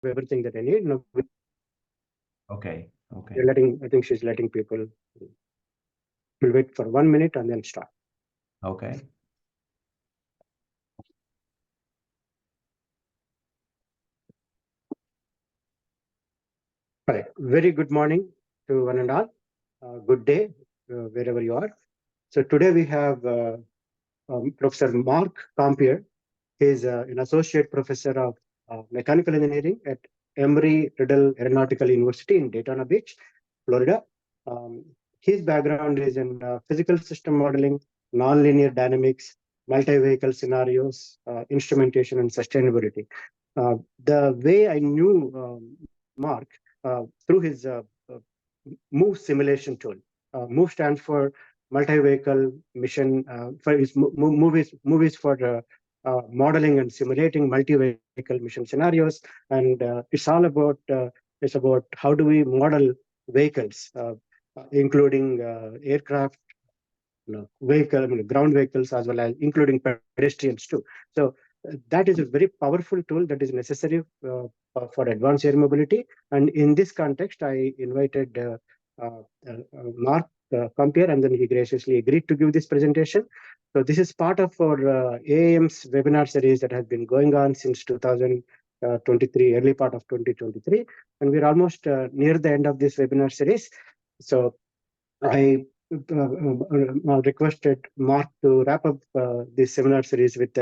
everything that I need. No, Okay. Okay. you're letting, I think she's letting people. We'll wait for 1 minute and then start. Okay. All right. Very good morning to one and all. Good day, wherever you are. So today we have Professor Marc Compere. He's an associate professor of mechanical engineering at Embry-Riddle Aeronautical University in Daytona Beach, Florida. Um, his background is in physical system modeling, nonlinear dynamics, multi-vehicle scenarios, instrumentation, and sustainability. The way I knew Marc through his MOVE simulation tool. MOVE stands for multi-vehicle mission. For his movies for modeling and simulating multi-vehicle mission scenarios, and it's about how do we model vehicles, including aircraft, vehicle, ground vehicles, as well as including pedestrians too. So that is a very powerful tool that is necessary for advanced air mobility. And in this context, I invited Marc Compere, and then he graciously agreed to give this presentation. So this is part of our AAM's webinar series that has been going on since 2023, early part of 2023, and we're almost near the end of this webinar series. So I requested Marc to wrap up this seminar series with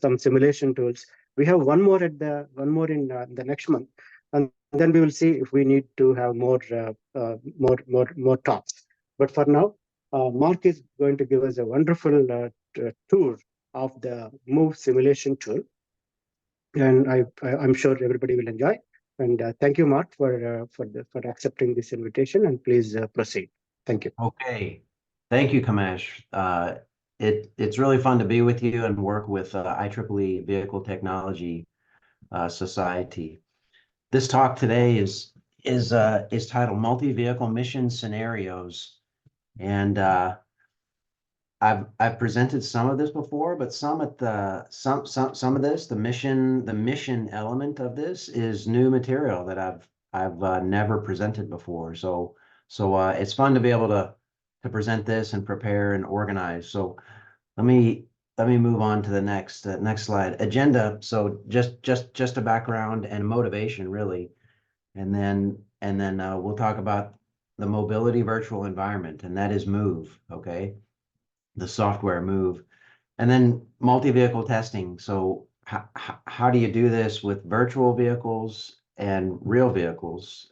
some simulation tools. We have one more in the next month, and then we will see if we need to have more talks. But for now, Marc is going to give us a wonderful tour of the MOVE simulation tool, and I'm sure everybody will enjoy. And thank you, Marc, for accepting this invitation. And please proceed. Thank you. Okay. Thank you, Kamesh. It's really fun to be with you and work with IEEE Vehicle Technology Society. This talk today is titled Multi-Vehicle Mission Scenarios, and I've presented some of this before, but some of this, the mission element of this is new material that I've never presented before. So it's fun to be able to present this and prepare and organize. So let me move on to the next slide. Agenda. So just a background and motivation, really, and then we'll talk about the mobility virtual environment, and that is MOVE. Okay, the software MOVE, and then multi-vehicle testing. So how do you do this with virtual vehicles and real vehicles?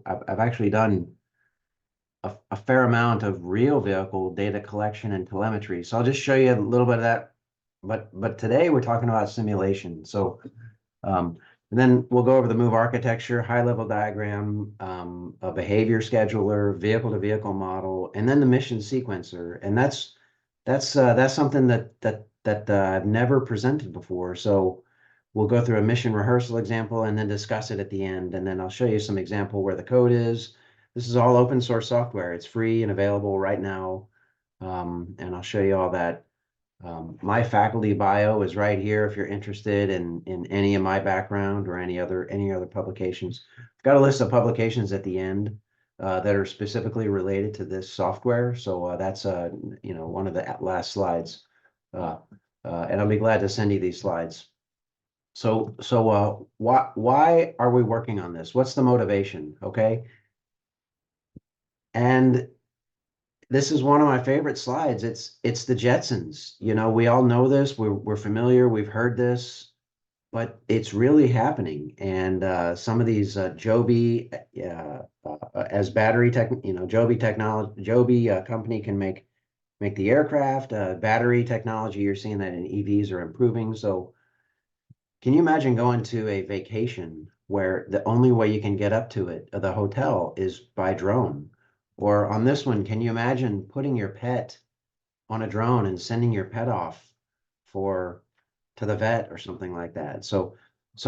I've actually done a fair amount of real vehicle data collection and telemetry. So I'll just show you a little bit of that. But today we're talking about simulation. So and then we'll go over the MOVE architecture, high-level diagram, a behavior scheduler, vehicle-to-vehicle model, and then the mission sequencer. And that's something that I've never presented before. So we'll go through a mission rehearsal example and then discuss it at the end. And then I'll show you some example where the code is. This is all open source software. It's free and available right now. And I'll show you all that. My faculty bio is right here if you're interested in any of my background or any other publications. I've got a list of publications at the end that are specifically related to this software. So that's one of the last slides. And I'll be glad to send you these slides. So why are we working on this? What's the motivation? Okay. And this is one of my favorite slides. It's the Jetsons. We all know this. We're familiar. We've heard this, but it's really happening. And some of these Joby, as battery tech, Joby technology, Joby company can make the aircraft. Battery technology, you're seeing that in EVs are improving. So can you imagine going to a vacation where the only way you can get up to it, the hotel, is by drone? Or on this one, can you imagine putting your pet on a drone and sending your pet off to the vet or something like that? So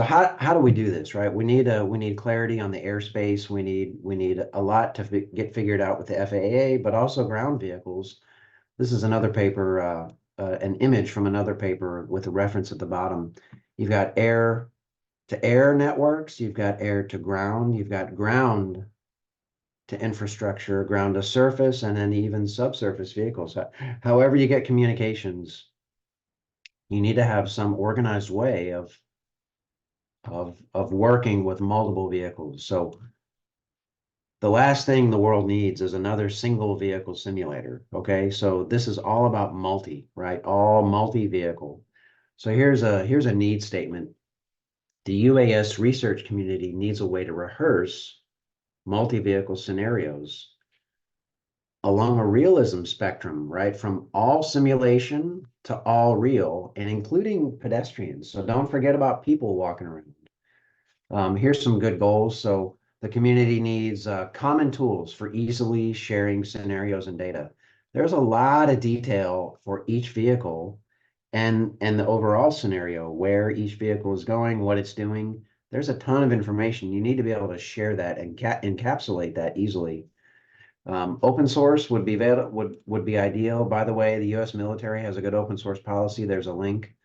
how do we do this, right? We need clarity on the airspace. We need a lot to get figured out with the FAA, but also ground vehicles. This is another paper, an image from another paper with a reference at the bottom. You've got air, to air networks, you've got air to ground, you've got ground to infrastructure, ground to surface, and then even subsurface vehicles. However you get communications, you need to have some organized way of working with multiple vehicles. So the last thing the world needs is another single vehicle simulator. Okay, so this is all about multi, right? All multi-vehicle. So here's a need statement. The UAS research community needs a way to rehearse multi-vehicle scenarios along a realism spectrum, right? From all simulation to all real, and including pedestrians. So don't forget about people walking around. Here's some good goals. So the community needs common tools for easily sharing scenarios and data. There's a lot of detail for each vehicle and the overall scenario, where each vehicle is going, what it's doing. There's a ton of information. You need to be able to share that and encapsulate that easily. Open source would be ideal. By the way, the U.S. military has a good open source policy. There's a link.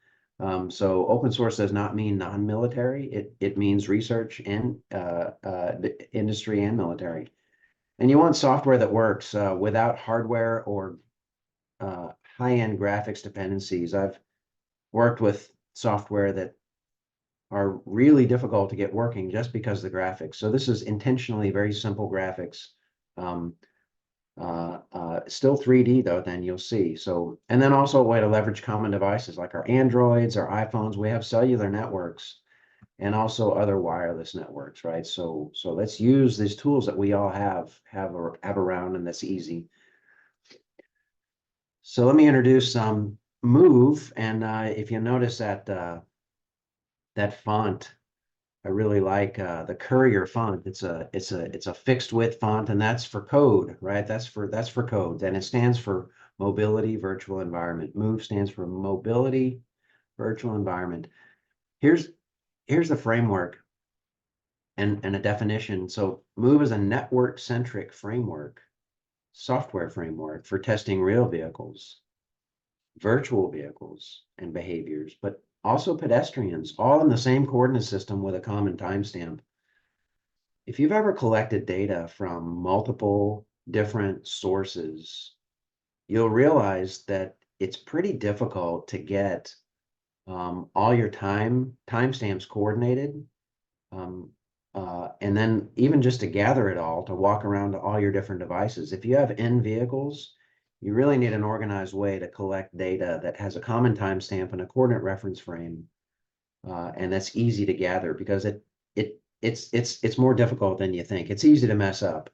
So open source does not mean non-military. It means research and industry and military. And you want software that works without hardware or high-end graphics dependencies. I've worked with software that are really difficult to get working just because of the graphics. So this is intentionally very simple graphics. Still 3D though, then you'll see. So, and then also a way to leverage common devices like our Androids, our iPhones. We have cellular networks and also other wireless networks, right? So let's use these tools that we all have around, and that's easy. So let me introduce Move, and if you notice that that font, I really like the Courier font. It's a fixed width font, and that's for code, right? That's for code, and it stands for Mobility Virtual Environment. Move stands for Mobility Virtual Environment. Here's the framework and a definition. So Move is a network-centric framework, software framework for testing real vehicles, virtual vehicles, and behaviors, but also pedestrians, all in the same coordinate system with a common timestamp. If you've ever collected data from multiple different sources, you'll realize that it's pretty difficult to get all your timestamps coordinated. And then even just to gather it all, to walk around to all your different devices. If you have N vehicles, you really need an organized way to collect data that has a common timestamp and a coordinate reference frame. And that's easy to gather because it's more difficult than you think. It's easy to mess up.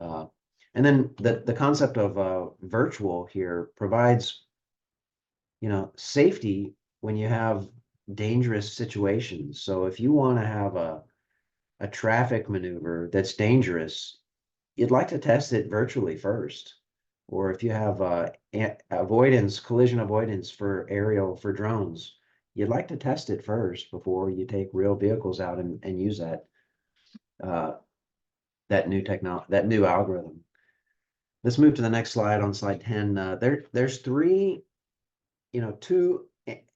And then the concept of virtual here provides, safety when you have dangerous situations. So if you want to have a traffic maneuver that's dangerous, you'd like to test it virtually first. Or if you have collision avoidance for drones, you'd like to test it first before you take real vehicles out and use that new algorithm. Let's move to the next slide. On slide 10. There's three, two,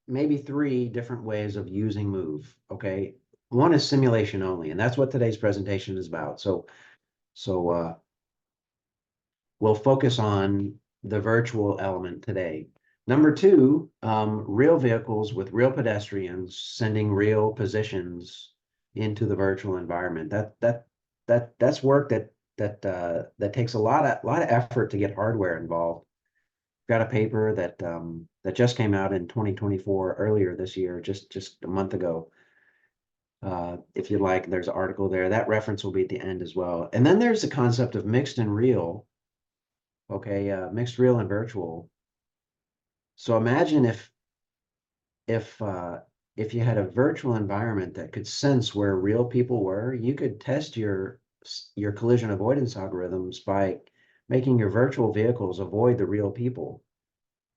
maybe three different ways of using Move. Okay, one is simulation only, and that's what today's presentation is about. So we'll focus on the virtual element today. Number two, real vehicles with real pedestrians sending real positions into the virtual environment. That's work that takes a lot of effort to get hardware involved. Got a paper that just came out in 2024, earlier this year, just a month ago. If you like, there's an article there. That reference will be at the end as well. And then there's the concept of mixed and real. Okay, mixed real and virtual. So imagine if you had a virtual environment that could sense where real people were, you could test your collision avoidance algorithms by making your virtual vehicles avoid the real people.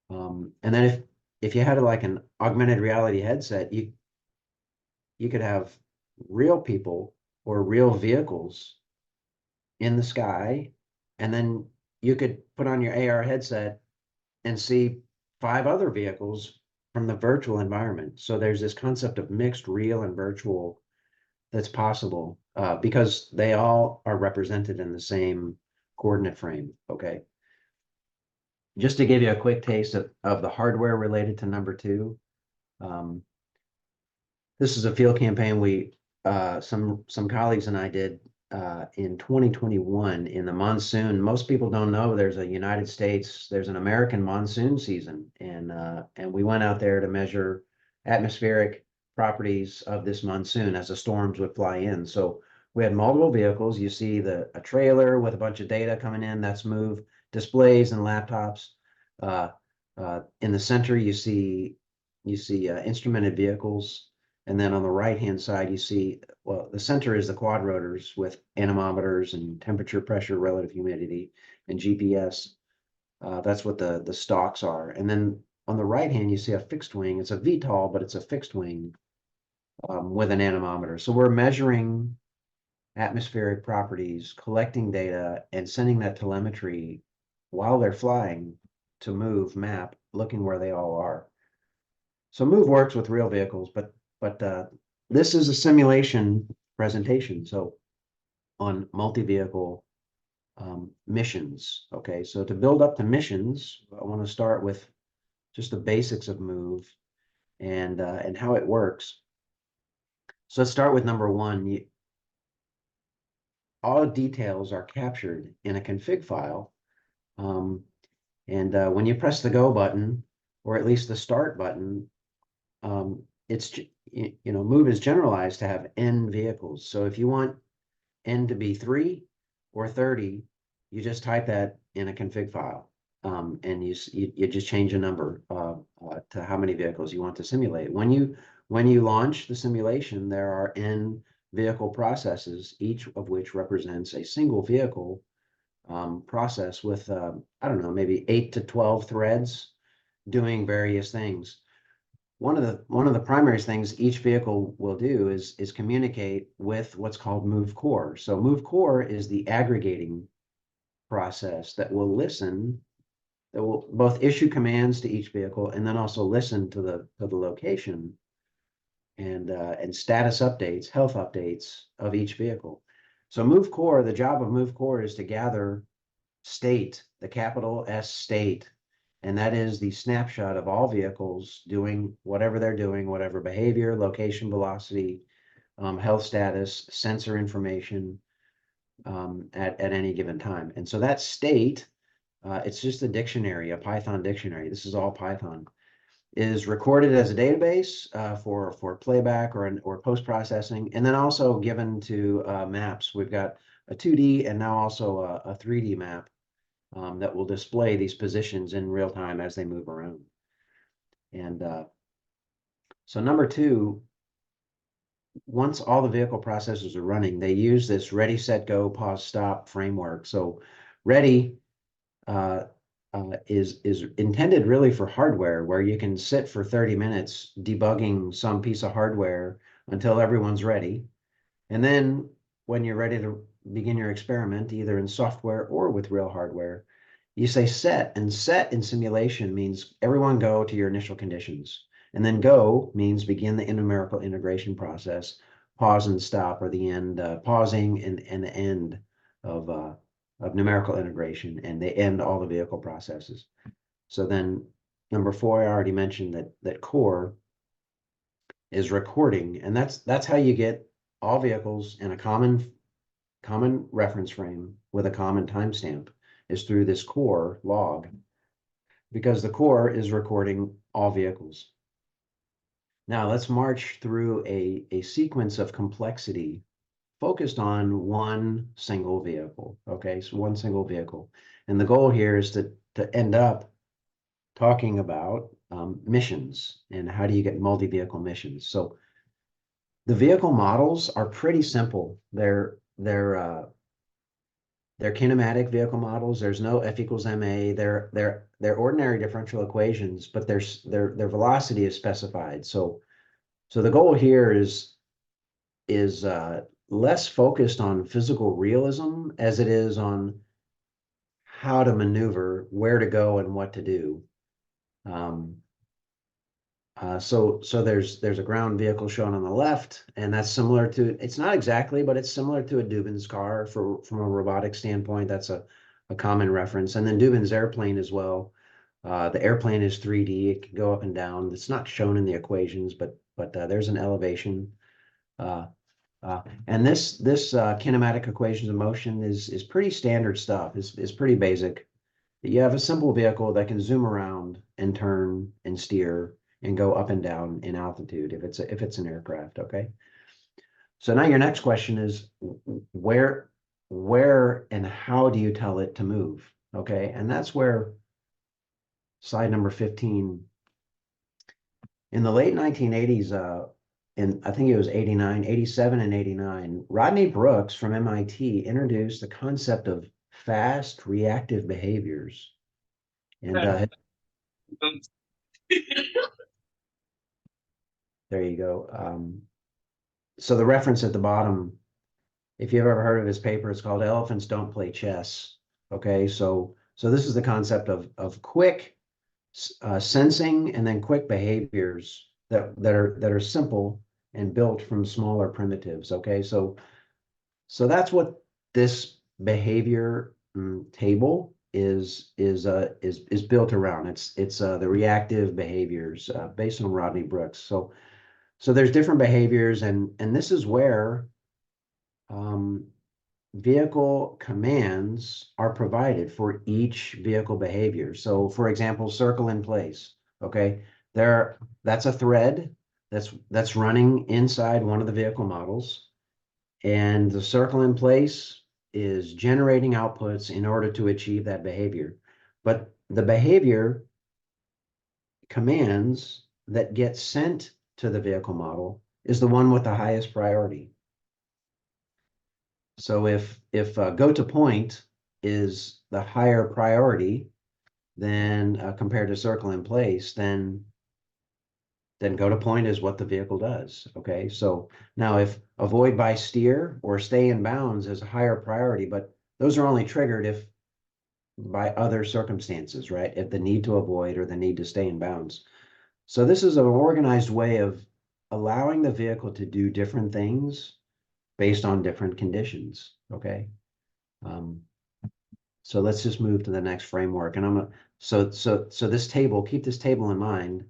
And then if you had like an augmented reality headset, you could have real people or real vehicles in the sky, and then you could put on your AR headset and see 5 other vehicles from the virtual environment. So there's this concept of mixed real and virtual that's possible because they all are represented in the same coordinate frame. Okay. Just to give you a quick taste of the hardware related to number two. This is a field campaign some colleagues and I did in 2021 in the monsoon. Most people don't know there's an American monsoon season, and we went out there to measure atmospheric properties of this monsoon as the storms would fly in. So we had multiple vehicles. You see a trailer with a bunch of data coming in, that's MOVE, displays and laptops. In the center, you see instrumented vehicles. And then on the right-hand side, you see, well, the center is the quadrotors with anemometers and temperature, pressure, relative humidity, and GPS. That's what the stalks are. And then on the right hand, you see a fixed wing. It's a VTOL, but it's a fixed wing with an anemometer. So we're measuring atmospheric properties, collecting data, and sending that telemetry while they're flying to MOVE map, looking where they all are. So MOVE works with real vehicles, but this is a simulation presentation. So on multi-vehicle missions. Okay, so to build up the missions, I want to start with just the basics of MOVE and how it works. So let's start with number one. All details are captured in a config file. When you press the go button, or at least the start button, MOVE is generalized to have n vehicles. So if you want n to be 3 or 30, you just type that in a config file, and you just change a number to how many vehicles you want to simulate. When you launch the simulation, there are n vehicle processes, each of which represents a single vehicle process with I don't know, maybe 8 to 12 threads doing various things. One of the primary things each vehicle will do is communicate with what's called MOVE core. So MOVE core is the aggregating process that will both issue commands to each vehicle and then also listen to the location and status updates, health updates of each vehicle. So MOVE core, the job of MOVE core is to gather state, the capital S state. And that is the snapshot of all vehicles doing whatever they're doing, whatever behavior, location, velocity, health status, sensor information at any given time. And so that state, it's just a dictionary, a Python dictionary. This is all Python. Is recorded as a database for playback or post-processing, and then also given to maps. We've got a 2D and now also a 3D map that will display these positions in real time as they move around. And so number two, once all the vehicle processes are running, they use this ready, set, go, pause, stop framework. So ready is intended really for hardware, where you can sit for 30 minutes debugging some piece of hardware until everyone's ready. And then when you're ready to begin your experiment, either in software or with real hardware, you say set, and set in simulation means everyone go to your initial conditions. And then go means begin the numerical integration process. Pause and stop are the end, pausing and the end of numerical integration, and they end all the vehicle processes. So then number four, I already mentioned that core is recording, and that's how you get all vehicles in a common reference frame with a common timestamp, is through this core log, because the core is recording all vehicles. Now let's march through a sequence of complexity focused on one single vehicle. Okay, so one single vehicle. And the goal here is to end up talking about missions and how do you get multi-vehicle missions. So the vehicle models are pretty simple. They're kinematic vehicle models. There's no F equals ma. They're ordinary differential equations, but their velocity is specified. So the goal here is less focused on physical realism as it is on how to maneuver, where to go, and what to do. So there's a ground vehicle shown on the left, and that's similar to, it's not exactly, but it's similar to a Dubin's car from a robotic standpoint. That's a common reference. And then Dubin's airplane as well. The airplane is 3D. It can go up and down. It's not shown in the equations, but there's an elevation. And this kinematic equations of motion is pretty standard stuff. Is pretty basic. You have a simple vehicle that can zoom around and turn and steer and go up and down in altitude if it's an aircraft. Okay. So now your next question is where and how do you tell it to move? Okay, and that's where slide number 15. In the late 1980s, in I think it was 89, 87, and 89, Rodney Brooks from MIT introduced the concept of fast reactive behaviors. And there you go. So the reference at the bottom, if you've ever heard of his paper, it's called Elephants Don't Play Chess. Okay, so this is the concept of quick sensing and then quick behaviors that are simple and built from smaller primitives. Okay, so that's what this behavior table is built around. It's the reactive behaviors based on Rodney Brooks. So there's different behaviors, and this is where vehicle commands are provided for each vehicle behavior. So for example, circle in place. Okay, that's a thread that's running inside one of the vehicle models, and the circle in place is generating outputs in order to achieve that behavior. But the behavior commands that get sent to the vehicle model is the one with the highest priority. So if go to point is the higher priority than compared to circle in place, then go to point is what the vehicle does. Okay, so now if avoid by steer or stay in bounds is a higher priority, but those are only triggered if by other circumstances, right? If the need to avoid or the need to stay in bounds. So this is an organized way of allowing the vehicle to do different things based on different conditions. Okay. So let's just move to the next framework. And I'm gonna, so this table, keep this table in mind.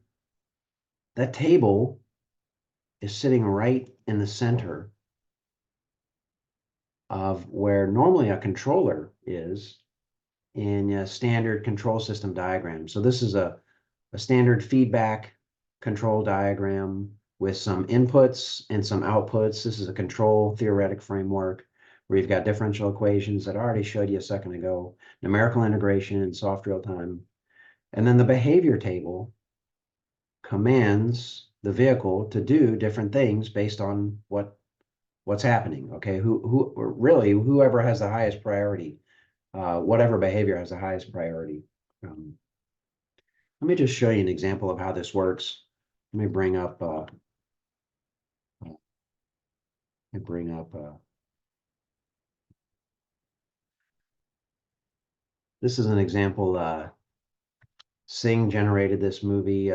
That table is sitting right in the center of where normally a controller is in a standard control system diagram. So this is a standard feedback control diagram with some inputs and some outputs. This is a control theoretic framework where you've got differential equations that I already showed you a second ago, numerical integration and soft real time. And then the behavior table commands the vehicle to do different things based on what's happening. Okay, whoever has the highest priority, whatever behavior has the highest priority. Let me just show you an example of how this works. Let me bring up this is an example. Sang generated this movie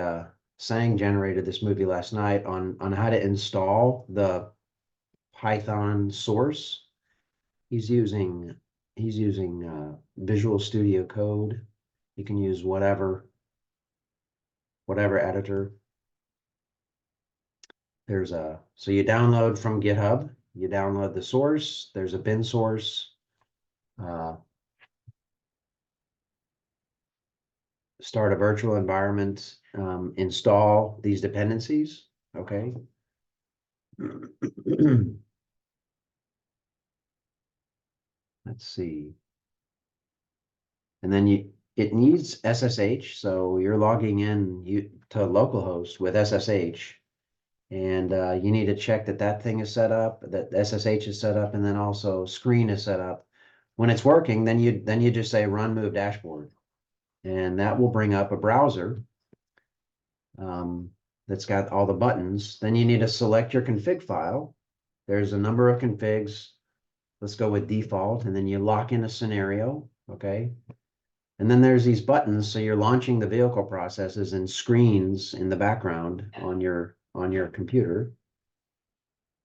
last night on how to install the Python source. He's using Visual Studio Code. You can use whatever editor. So you download from GitHub, you download the source, there's a bin source. Start a virtual environment, install these dependencies, okay? Let's see. And then it needs SSH, so you're logging in to localhost with SSH, and you need to check that thing is set up, that SSH is set up, and then also screen is set up. When it's working, then you just say run move dashboard, and that will bring up a browser that's got all the buttons. Then you need to select your config file. There's a number of configs. Let's go with default, and then you lock in a scenario, okay? And then there's these buttons, so you're launching the vehicle processes and screens in the background on your computer.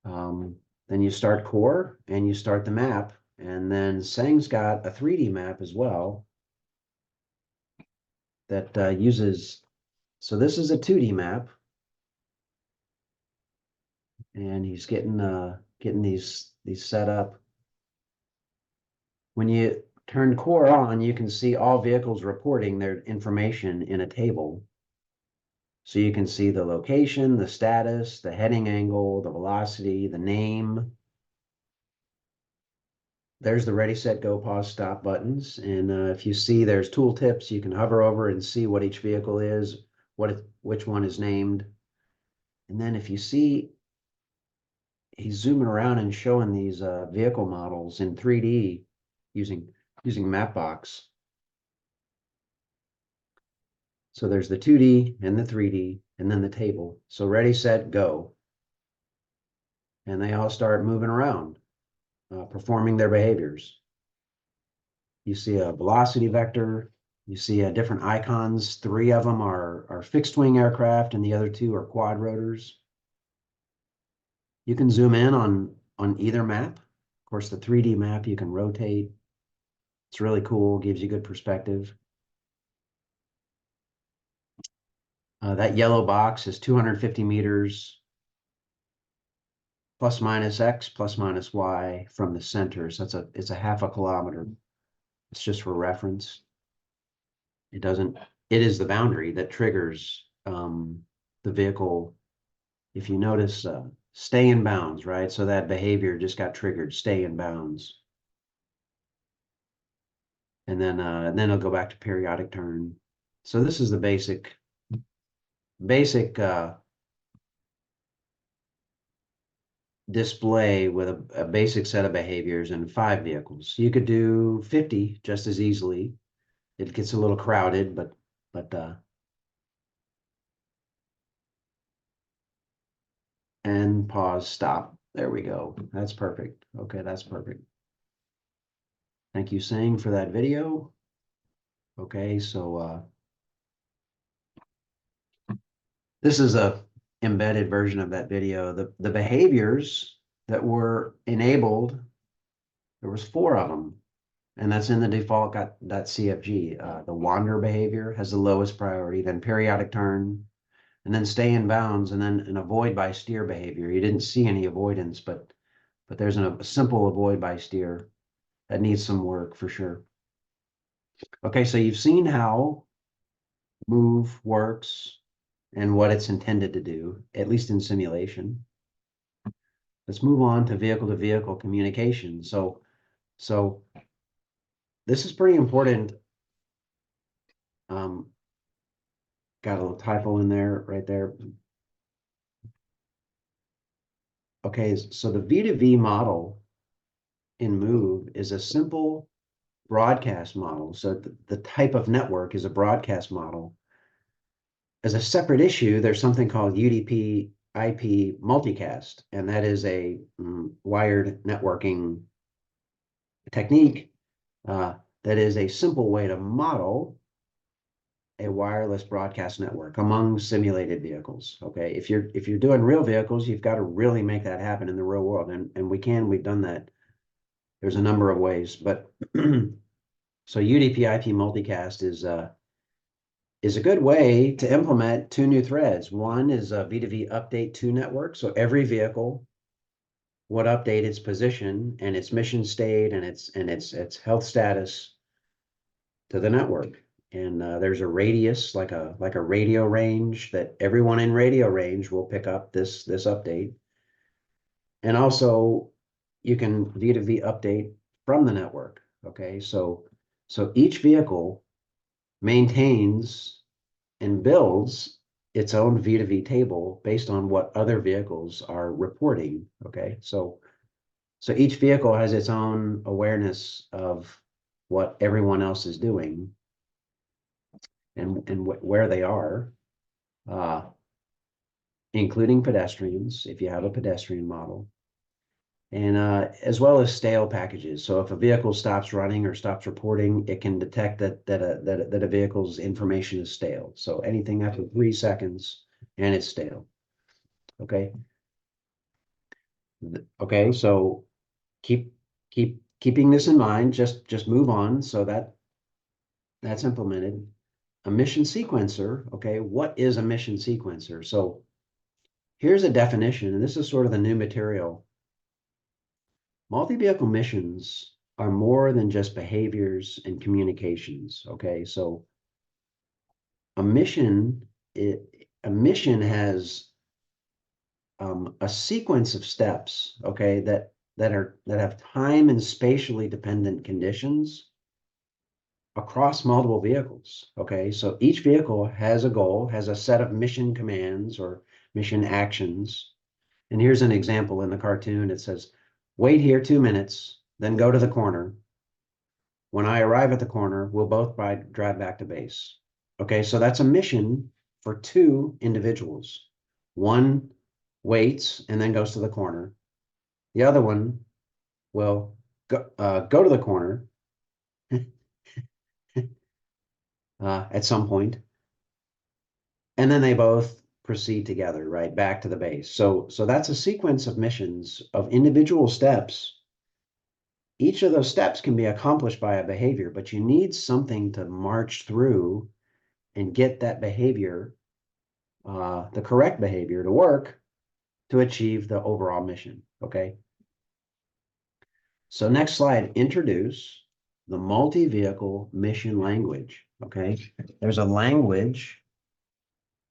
Then you start core and you start the map, and then Seng's got a 3D map as well that uses. So this is a 2D map, and he's getting these set up. When you turn core on, you can see all vehicles reporting their information in a table. So you can see the location, the status, the heading angle, the velocity, the name. There's the ready, set, go, pause, stop buttons. And if you see there's tooltips, you can hover over and see what each vehicle is, which one is named. And then if you see, he's zooming around and showing these vehicle models in 3D using Mapbox. So there's the 2D and the 3D and then the table. So ready, set, go. And they all start moving around, performing their behaviors. You see a velocity vector. You see different icons. 3 of them are fixed wing aircraft and the other 2 are quad rotors. You can zoom in on either map. Of course, the 3D map you can rotate. It's really cool, gives you good perspective. That yellow box is 250 meters plus minus X plus minus Y from the center. So it's a half a kilometer. It's just for reference. It is the boundary that triggers the vehicle. If you notice, stay in bounds, right? So that behavior just got triggered, stay in bounds. And then it'll go back to periodic turn. So this is the basic display with a basic set of behaviors in 5 vehicles. You could do 50 just as easily. It gets a little crowded, but and pause, stop. There we go. That's perfect. Okay, that's perfect. Thank you, Seng, for that video. Okay, so this is a embedded version of that video. The behaviors that were enabled, there was 4 of them, and that's in the default.cfg. The wander behavior has the lowest priority, then periodic turn, and then stay in bounds, and then an avoid by steer behavior. You didn't see any avoidance, but there's a simple avoid by steer that needs some work for sure. Okay, so you've seen how move works and what it's intended to do, at least in simulation. Let's move on to vehicle communication. So this is pretty important. Got a little typo in there, right there. Okay, so the V2V model in Move is a simple broadcast model. So the type of network is a broadcast model. As a separate issue, there's something called UDP IP multicast, and that is a wired networking technique that is a simple way to model a wireless broadcast network among simulated vehicles. Okay, if you're doing real vehicles, you've got to really make that happen in the real world, and we've done that. There's a number of ways, but so UDP IP multicast is a good way to implement 2 new threads. One is a V2V update to network. So every vehicle would update its position and its mission state and its health status to the network. And there's a radius, like a radio range, that everyone in radio range will pick up this update. And also you can V2V update from the network. Okay, so each vehicle maintains and builds its own V2V table based on what other vehicles are reporting. Okay, so each vehicle has its own awareness of what everyone else is doing and where they are, including pedestrians, if you have a pedestrian model. and as well as stale packages. So if a vehicle stops running or stops reporting, it can detect that a vehicle's information is stale. So anything after 3 seconds and it's stale. Okay. Okay, so keeping this in mind, just move on. So that's implemented. A mission sequencer, okay, what is a mission sequencer? So here's a definition, and this is sort of the new material. Multi-vehicle missions are more than just behaviors and communications, okay? So a mission, a mission has a sequence of steps, okay, that have time and spatially dependent conditions across multiple vehicles. Okay, so each vehicle has a goal, has a set of mission commands or mission actions. And here's an example in the cartoon. It says, wait here 2 minutes, then go to the corner. When I arrive at the corner, we'll both drive back to base. Okay, so that's a mission for 2 individuals. One waits and then goes to the corner. The other one will go to the corner at some point, and then they both proceed together, right, back to the base. So that's a sequence of missions of individual steps. Each of those steps can be accomplished by a behavior, but you need something to march through and get that behavior, the correct behavior to work to achieve the overall mission, okay? So next slide, introduce the multi-vehicle mission language, okay? There's a language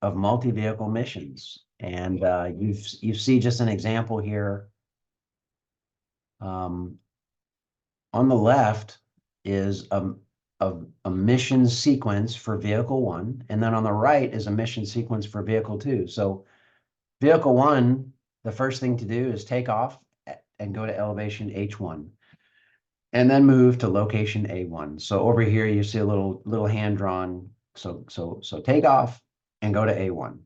of multi-vehicle missions, and you see just an example here. On the left is a mission sequence for vehicle 1, and then on the right is a mission sequence for vehicle 2. So vehicle 1, the first thing to do is take off and go to elevation H1, and then move to location A1. So over here you see a little hand drawn. So take off and go to A1.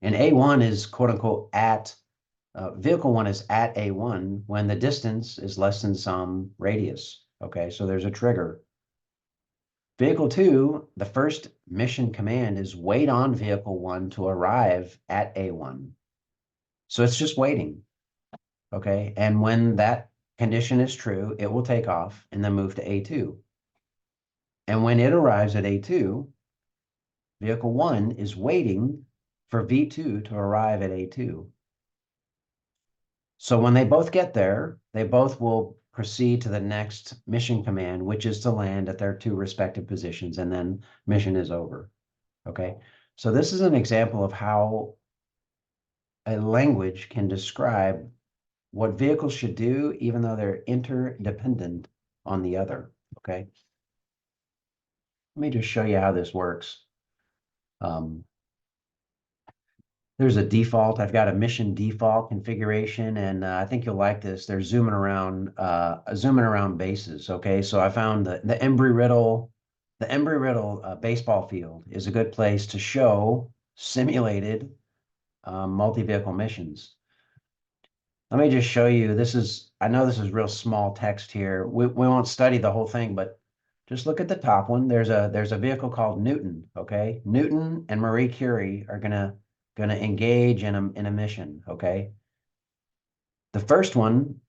And A1 is quote unquote at vehicle 1 is at A1 when the distance is less than some radius. Okay, so there's a trigger. Vehicle 2, the first mission command is wait on vehicle 1 to arrive at A1. So it's just waiting. Okay, and when that condition is true, it will take off and then move to A2. And when it arrives at A2, vehicle 1 is waiting for V2 to arrive at A2. So when they both get there, they both will proceed to the next mission command, which is to land at their 2 respective positions, and then mission is over. Okay, so this is an example of how a language can describe what vehicles should do, even though they're interdependent on the other. Okay, let me just show you how this works. There's a default. I've got a mission default configuration, and I think you'll like this. They're zooming around bases. Okay, so I found the Embry-Riddle baseball field is a good place to show simulated multi-vehicle missions. Let me just show you. I know this is real small text here. We won't study the whole thing, but just look at the top one. There's a vehicle called Newton. Okay, Newton and Marie Curie are gonna engage in a mission. Okay, the first one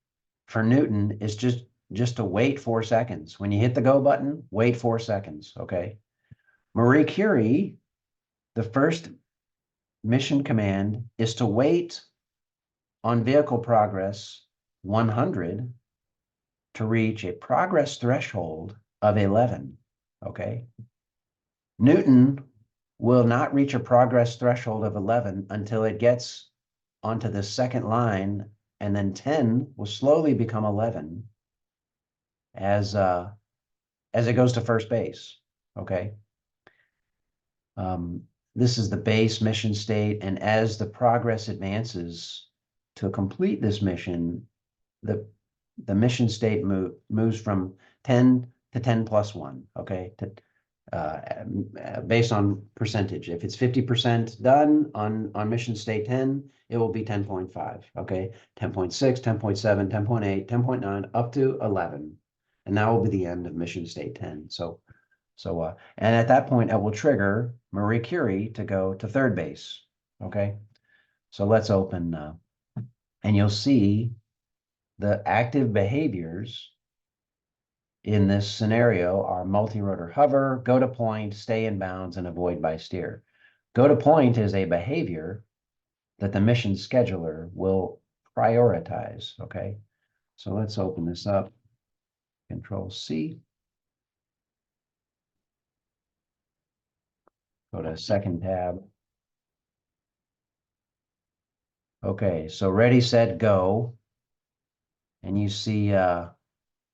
for Newton is just to wait 4 seconds. When you hit the go button, wait 4 seconds. Okay, Marie Curie, the first mission command is to wait on vehicle progress 100 to reach a progress threshold of 11. Okay, Newton will not reach a progress threshold of 11 until it gets onto the second line, and then 10 will slowly become 11 as it goes to first base. Okay, this is the base mission state, and as the progress advances to complete this mission, the mission state moves from 10 to 10 plus 1. Okay, based on percentage. If it's 50% done on mission state 10, it will be 10.5, okay? 10.6, 10.7, 10.8, 10.9, up to 11. And that will be the end of mission state 10. And at that point, it will trigger Marie Curie to go to third base, okay? So let's open, and you'll see the active behaviors in this scenario are multi-rotor hover, go to point, stay in bounds, and avoid by steer. Go to point is a behavior that the mission scheduler will prioritize, okay? So let's open this up, Control C. Go to second tab. Okay, so ready, set, go. And you see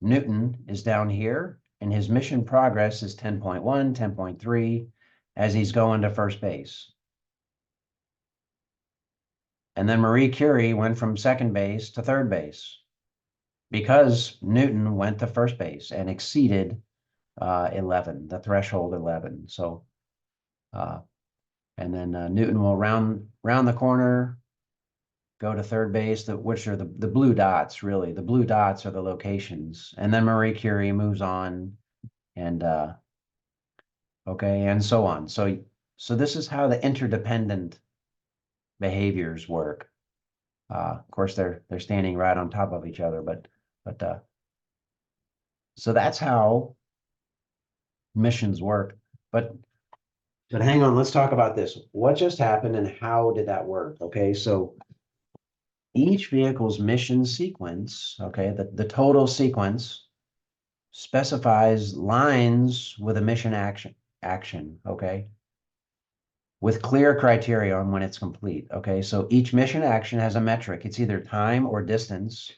Newton is down here, and his mission progress is 10.1, 10.3, as he's going to first base. And then Marie Curie went from second base to third base because Newton went to first base and exceeded 11, the threshold 11. So, and then Newton will round the corner, go to third base, which are the blue dots, really. The blue dots are the locations. And then Marie Curie moves on, and okay, and so on. So this is how the interdependent behaviors work. Of course, they're standing right on top of each other, but so that's how missions work. But hang on, let's talk about this. What just happened and how did that work? Okay, so each vehicle's mission sequence, okay, the total sequence specifies lines with a mission action, okay, with clear criteria on when it's complete, okay? So each mission action has a metric. It's either time or distance,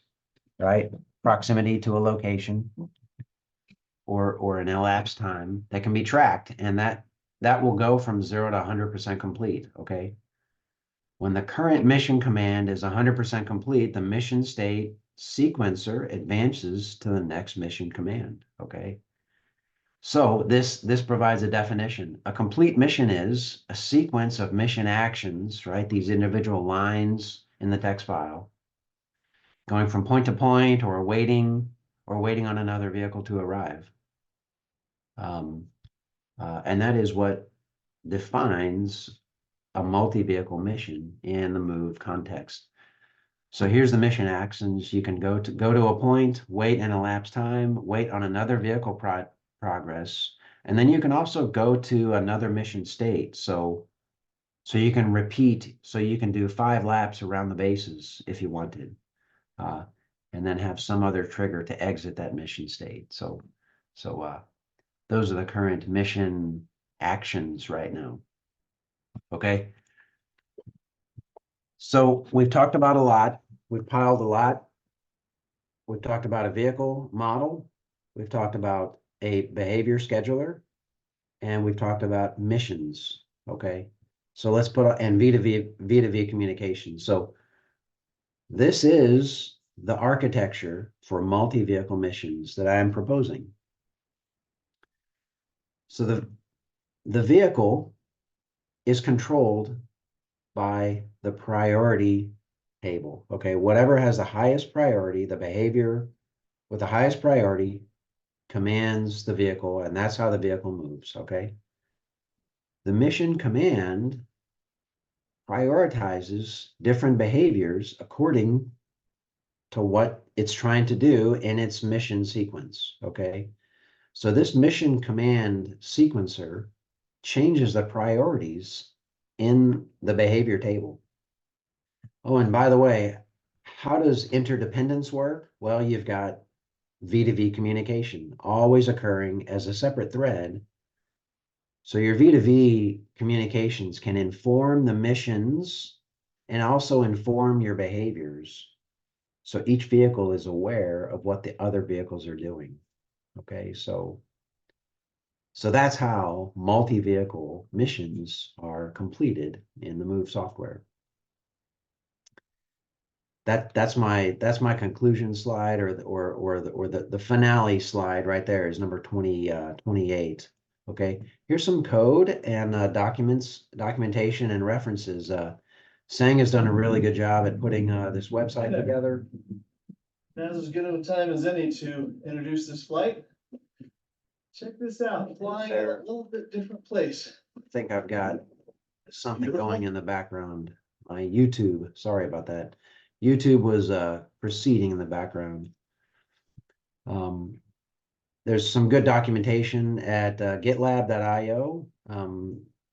right? Proximity to a location or an elapsed time that can be tracked, and that will go from 0 to 100% complete, okay? When the current mission command is 100% complete, the mission state sequencer advances to the next mission command, okay? So this provides a definition. A complete mission is a sequence of mission actions, right? These individual lines in the text file, going from point to point or waiting on another vehicle to arrive. And that is what defines a multi-vehicle mission in the move context. So here's the mission actions. You can go to a point, wait an elapsed time, wait on another vehicle progress, and then you can also go to another mission state. So you can repeat, so you can do 5 laps around the bases if you wanted, and then have some other trigger to exit that mission state. So those are the current mission actions right now. Okay. So we've talked about a lot. We've piled a lot. We've talked about a vehicle model. We've talked about a behavior scheduler, and we've talked about missions. Okay. So let's put and V2V communication. So this is the architecture for multi-vehicle missions that I am proposing. So the vehicle is controlled by the priority table. Okay, whatever has the highest priority, the behavior with the highest priority commands the vehicle, and that's how the vehicle moves. Okay, the mission command prioritizes different behaviors according to what it's trying to do in its mission sequence. Okay, so this mission command sequencer changes the priorities in the behavior table. Oh, and by the way, how does interdependence work? Well, you've got V2V communication always occurring as a separate thread. So your V2V communications can inform the missions and also inform your behaviors. So each vehicle is aware of what the other vehicles are doing. Okay, so that's how multi-vehicle missions are completed in the Move software. That's my conclusion slide, or the finale slide right there is number 28. Okay, here's some code and documentation and references. Sang has done a really good job at putting this website together. Now's as good of a time as any to introduce this flight. Check this out, flying in a little bit different place. I think I've got something going in the background. My YouTube, sorry about that. YouTube was proceeding in the background. There's some good documentation at gitlab.io.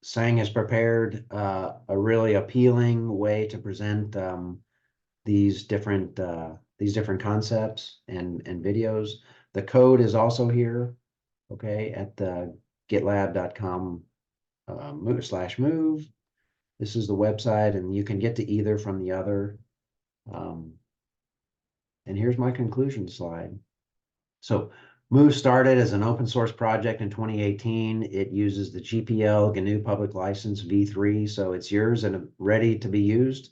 Sang has prepared a really appealing way to present these different concepts and videos. The code is also here, okay, at the gitlab.com /move. This is the website, and you can get to either from the other. And here's my conclusion slide. So Move started as an open source project in 2018. It uses the GPL GNU Public License v3, so it's yours and ready to be used.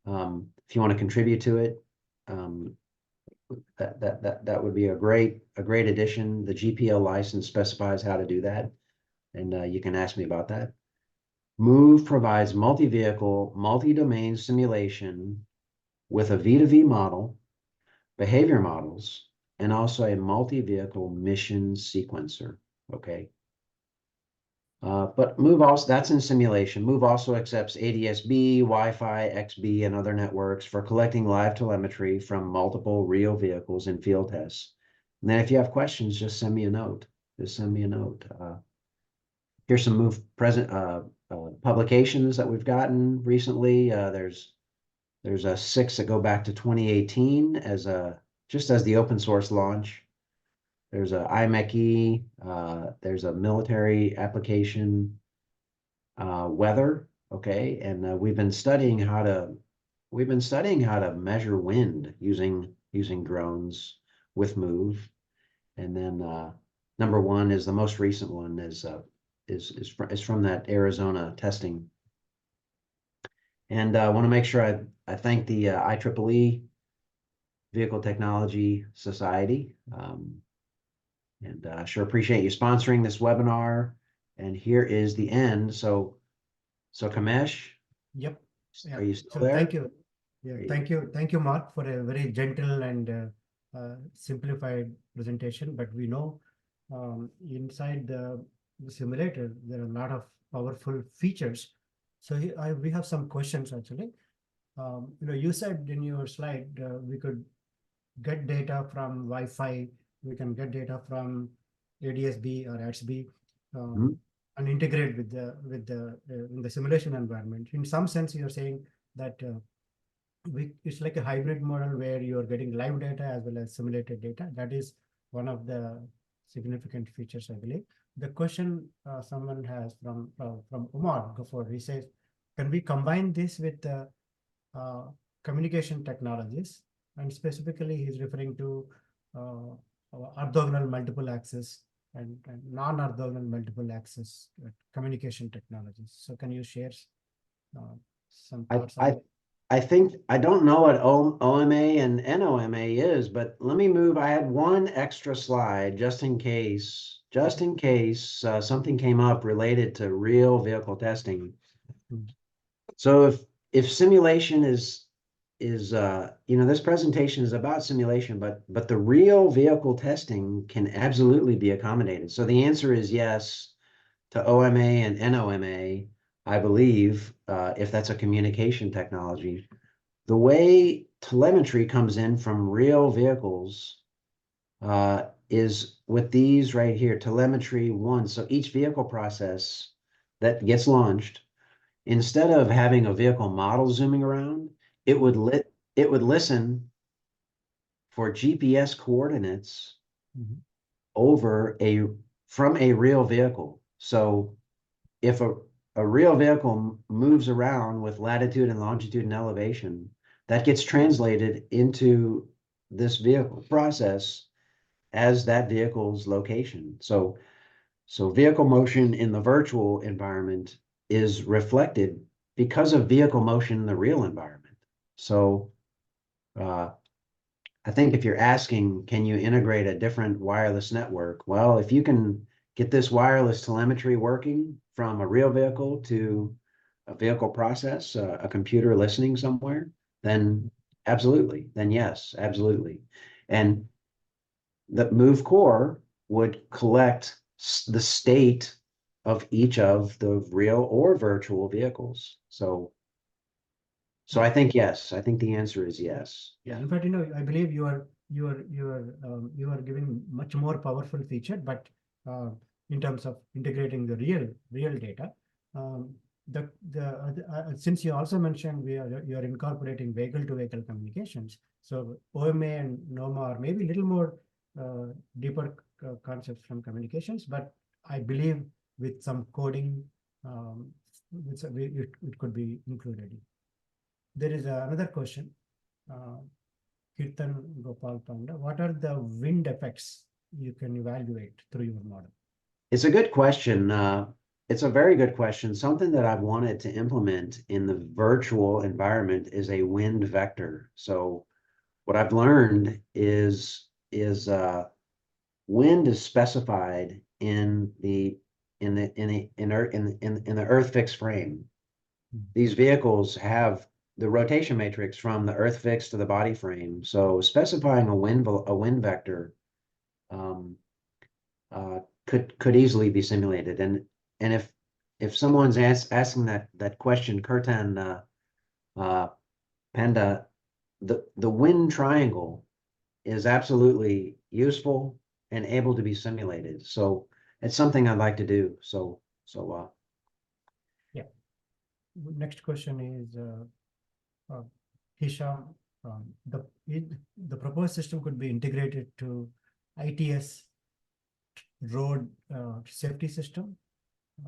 If you want to contribute to it, that would be a great addition. The GPL license specifies how to do that, and you can ask me about that. Move provides multi-vehicle, multi-domain simulation with a V2V model, behavior models, and also a multi-vehicle mission sequencer, okay? But Move also, that's in simulation. Move also accepts ADS-B, Wi-Fi, XB, and other networks for collecting live telemetry from multiple real vehicles in field tests. And then if you have questions, just send me a note. Just send me a note. Here's some Move present publications that we've gotten recently. There's 6 that go back to 2018 as just as the open source launch. There's a IMECE, there's a military application, weather, okay, and we've been studying how to measure wind using drones with Move, and then number 1 is the most recent one is from that Arizona testing, and I want to make sure I thank the IEEE Vehicle Technology Society. And I sure appreciate you sponsoring this webinar. And here is the end. So Kamesh. Yep. Yeah. Are you still So there? thank you. Yeah, thank you, Mark, for a very gentle and simplified presentation. But we know inside the simulator there are a lot of powerful features. So we have some questions actually. You said in your slide we could get data from Wi-Fi. We can get data from ADS-B or ADS-B and integrate with the in the simulation environment. In some sense, you're saying that it's like a hybrid model where you're getting live data as well as simulated data. That is one of the significant features, I believe. The question someone has from Umar Ghaffar, he says, can we combine this with communication technologies? And specifically, he's referring to orthogonal multiple access and non-orthogonal multiple access communication technologies. So can you share some thoughts on that? I think I don't know what OMA and NOMA is, but let me move. I had one extra slide just in case something came up related to real vehicle testing. So if simulation is this presentation is about simulation, but the real vehicle testing can absolutely be accommodated. So the answer is yes to OMA and NOMA, I believe, if that's a communication technology. The way telemetry comes in from real vehicles is with these right here, telemetry 1. So each vehicle process that gets launched, instead of having a vehicle model zooming around, it would listen for GPS coordinates from a real vehicle. So if a real vehicle moves around with latitude and longitude and elevation, that gets translated into this vehicle process as that vehicle's location. So vehicle motion in the virtual environment is reflected because of vehicle motion in the real environment. So I think if you're asking, can you integrate a different wireless network? Well, if you can get this wireless telemetry working from a real vehicle to a vehicle process, a computer listening somewhere, then absolutely, then yes, absolutely. And the Move Core would collect the state of each of the real or virtual vehicles. So I think yes, I think the answer is yes. Yeah, in fact, I believe you are giving much more powerful feature, but in terms of integrating the real data, since you also mentioned you are incorporating vehicle-to-vehicle communications, so OMA and NOMA are maybe a little more deeper concepts from communications, but I believe with some coding, it could be included. There is another question. Kirtan Gopal Panda, what are the wind effects you can evaluate through your model? It's a good question. It's a very good question. Something that I've wanted to implement in the virtual environment is a wind vector. So what I've learned is wind is specified in the earth fixed frame. These vehicles have the rotation matrix from the earth fix to the body frame. So specifying a wind vector could easily be simulated. And if someone's asking that question, Kirtan Panda, the wind triangle is absolutely useful and able to be simulated. So it's something I'd like to do. Yeah. Next question is Hisham. The proposed system could be integrated to ITS road safety system.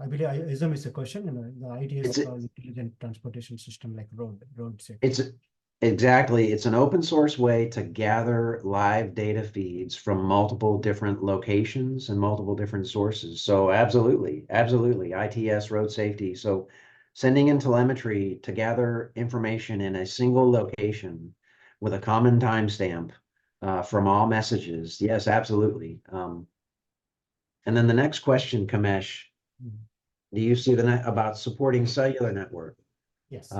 I believe I assume it's a question. The ITS is called intelligent transportation system, like road safety. It's an open source way to gather live data feeds from multiple different locations and multiple different sources. So absolutely, ITS road safety. So sending in telemetry to gather information in a single location with a common timestamp from all messages. Yes, absolutely. And then the next question, Kamesh, do you see about supporting cellular network? Yes.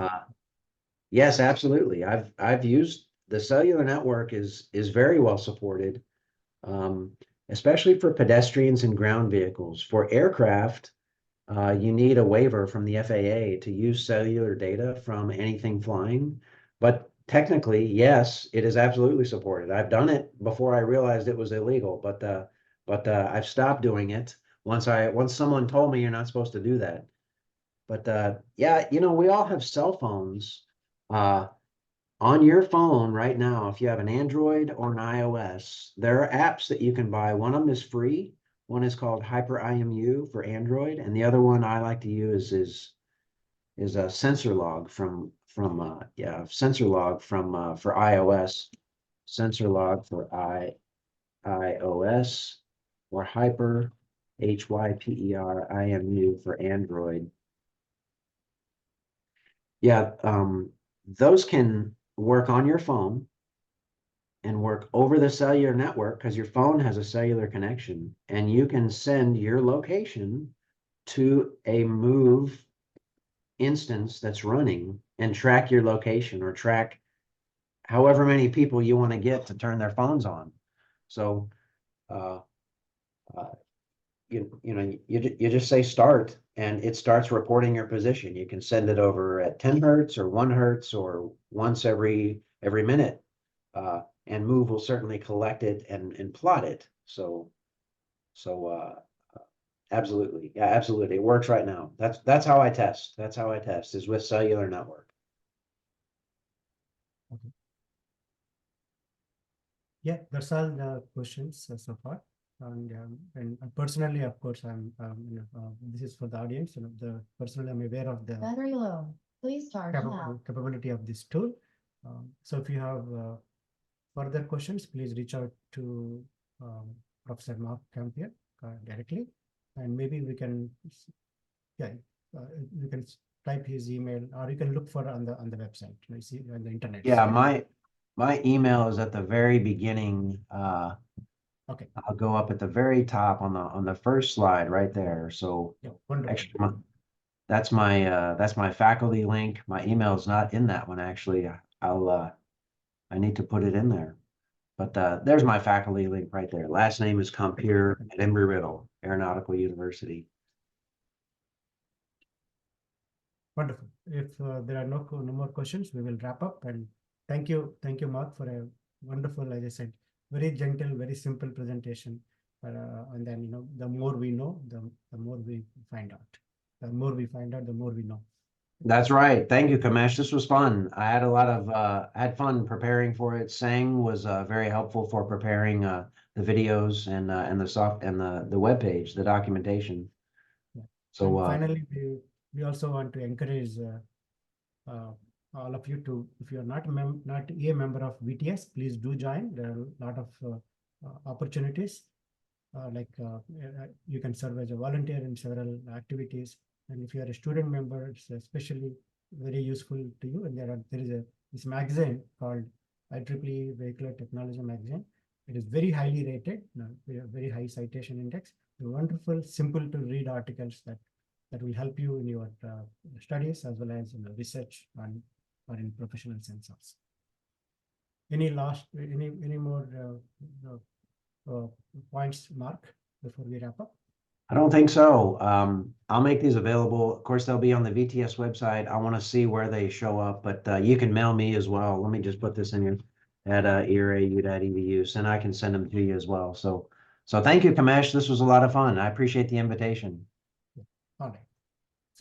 Yes, absolutely. I've used the cellular network is very well supported, especially for pedestrians and ground vehicles. For aircraft, you need a waiver from the FAA to use cellular data from anything flying. But technically, yes, it is absolutely supported. I've done it before I realized it was illegal, but I've stopped doing it once someone told me you're not supposed to do that. But yeah, we all have cell phones. On your phone right now, if you have an Android or an iOS, there are apps that you can buy. One of them is free. One is called Hyper IMU for Android, and the other one I like to use is a sensor log for iOS, sensor log for iOS, or Hyper HYPER IMU for Android. Yeah, those can work on your phone and work over the cellular network because your phone has a cellular connection, and you can send your location to a Move instance that's running and track your location or track however many people you want to get to turn their phones on. So you just say start, and it starts reporting your position. You can send it over at 10 hertz or 1 hertz or once every minute, and Move will certainly collect it and plot it. So absolutely, yeah, absolutely, it works right now. That's how I test. That's how I test, is with cellular network. Okay. Yeah, that's all the questions so far. And personally, of course, this is for the audience. Personally, I'm aware of the Battery low. Please charge now. capability of this tool. So if you have further questions, please reach out to Professor Marc Compere directly, and maybe we can, you can type his email, or you can look for on the website, see on the internet. Yeah, my email is at the very beginning Okay, I'll go up at the very top on the first slide right there. So yeah, wonderful. extra, that's my faculty link. My email is not in that one, actually. I need to put it in there. But there's my faculty link right there. Last name is Compere at Embry-Riddle Aeronautical University. Wonderful. If there are no more questions, we will wrap up. And thank you, Mark, for a wonderful, as I said, very gentle, very simple presentation. And then, you know, the more we know, the more we find out. The more we find out, the more we know. That's right. Thank you, Kamesh. This was fun. I had a lot of I had fun preparing for it. Sang was very helpful for preparing the videos and the web page, the documentation. Yeah. So And finally, we also want to encourage all of you to, if you are not a member of VTS, please do join. There are a lot of opportunities. You can serve as a volunteer in several activities. And if you are a student member, it's especially very useful to you. And there is this magazine called IEEE Vehicular Technology Magazine. It is very highly rated, very high citation index. Wonderful, simple to read articles that will help you in your studies as well as in the research or in professional sense also. Any more points, Mark, before we wrap up? I don't think so. I'll make these available. Of course, they'll be on the VTS website. I want to see where they show up, but you can mail me as well. Let me just put this in here at earau.edu, and I can send them to you as well. So thank you, Kamesh. This was a lot of fun. I appreciate the invitation. All right.